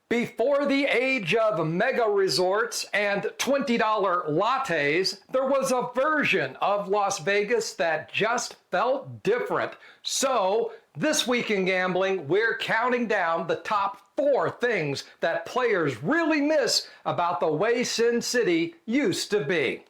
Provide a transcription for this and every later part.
Before the age of mega resorts and $20 lattes, there was a version of Las Vegas that just felt different. So, this week in gambling, we're counting down the top 4 things that players really miss about the way Sin City used to be.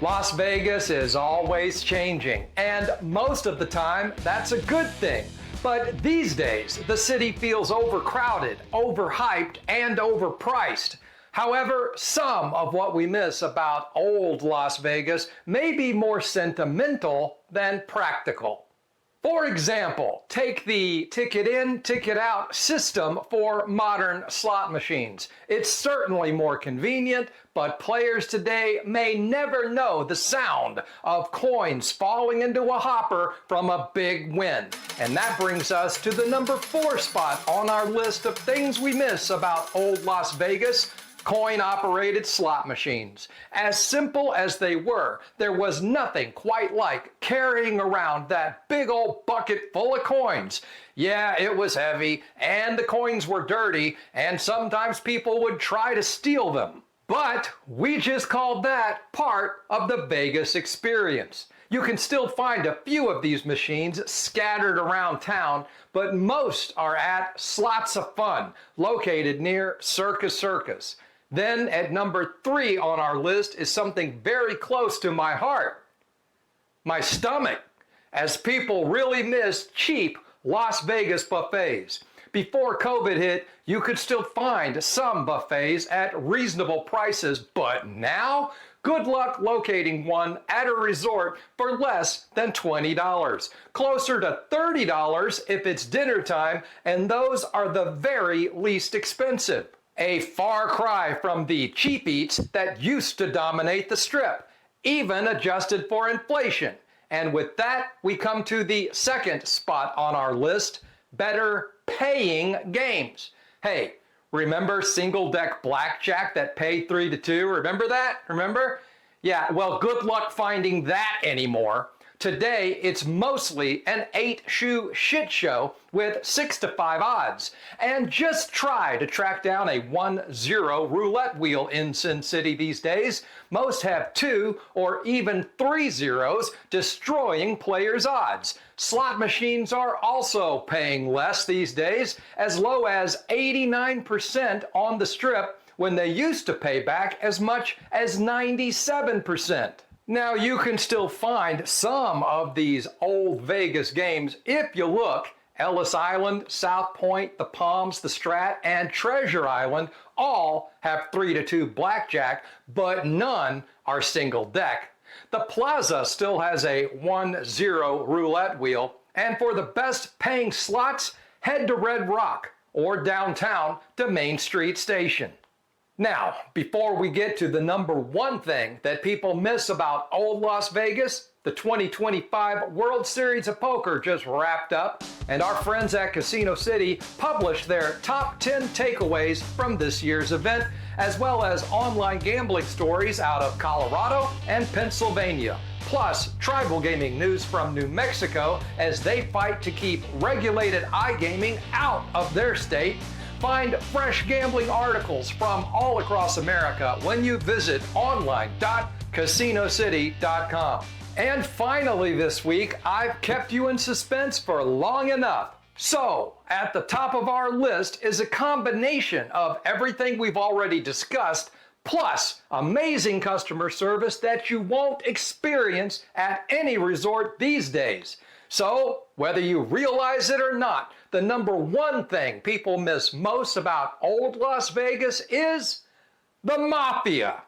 Las Vegas is always changing, and most of the time, that's a good thing. But these days, the city feels overcrowded, overhyped, and overpriced. However, some of what we miss about old Las Vegas may be more sentimental than practical. For example, take the ticket in, ticket out system for modern slot machines. It's certainly more convenient, but players today may never know the sound of coins falling into a hopper from a big win. And that brings us to the number 4 spot on our list of things we miss about old Las Vegas: coin-operated slot machines. As simple as they were, there was nothing quite like carrying around that big old bucket full of coins. Yeah, it was heavy, and the coins were dirty, and sometimes people would try to steal them. But we just called that part of the Vegas experience. You can still find a few of these machines scattered around town, but most are at Slots of Fun, located near Circus Circus. Then at number 3 on our list is something very close to my heart: my stomach, as people really miss cheap Las Vegas buffets. Before COVID hit, you could still find some buffets at reasonable prices, but now, good luck locating one at a resort for less than $20. Closer to $30 if it's dinner time, and those are the very least expensive. A far cry from the cheap eats that used to dominate the Strip, even adjusted for inflation. And with that, we come to the second spot on our list: better paying games. Hey, remember single deck blackjack that paid 3 to 2? Remember that? Remember? Yeah, well, good luck finding that anymore. Today, it's mostly an 8-shoe shit show with 6 to 5 odds. And just try to track down a 1-0 roulette wheel in Sin City these days. Most have 2 or even 3 zeros, destroying players' odds. Slot machines are also paying less these days, as low as 89% on the Strip, when they used to pay back as much as 97%. Now, you can still find some of these old Vegas games if you look. Ellis Island, South Point, the Palms, the Strat, and Treasure Island all have 3 to 2 blackjack, but none are single deck. The Plaza still has a 1-0 roulette wheel, and for the best paying slots, head to Red Rock or downtown to Main Street Station. Now, before we get to the number 1 thing that people miss about old Las Vegas, the 2025 World Series of Poker just wrapped up, and our friends at Casino City published their top 10 takeaways from this year's event, as well as online gambling stories out of Colorado and Pennsylvania. Plus, tribal gaming news from New Mexico as they fight to keep regulated iGaming out of their state. Find fresh gambling articles from all across America when you visit online.casinocity.com. And finally this week, I've kept you in suspense for long enough. So, at the top of our list is a combination of everything we've already discussed, plus amazing customer service that you won't experience at any resort these days. So, whether you realize it or not, the number 1 thing people miss most about old Las Vegas is the Mafia.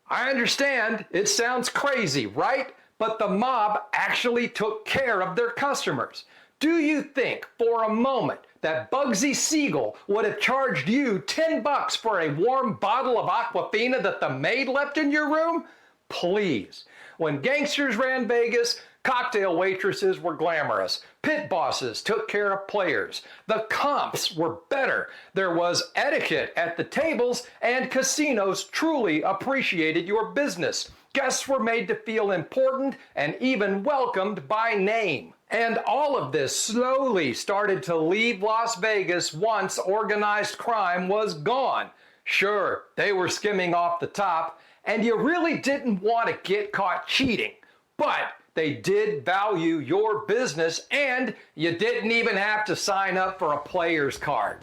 I understand it sounds crazy, right? But the mob actually took care of their customers. Do you think for a moment that Bugsy Siegel would have charged you $10 for a warm bottle of Aquafina that the maid left in your room? Please. When gangsters ran Vegas, cocktail waitresses were glamorous. Pit bosses took care of players. The comps were better. There was etiquette at the tables, and casinos truly appreciated your business. Guests were made to feel important and even welcomed by name. And all of this slowly started to leave Las Vegas once organized crime was gone. Sure, they were skimming off the top, and you really didn't want to get caught cheating. But they did value your business, and you didn't even have to sign up for a player's card.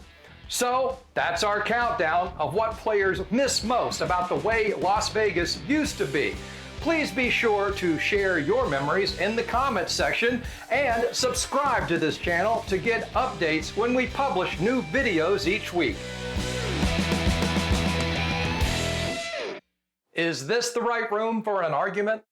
So that's our countdown of what players miss most about the way Las Vegas used to be. Please be sure to share your memories in the comments section and subscribe to this channel to get updates when we publish new videos each week. Is this the right room for an argument?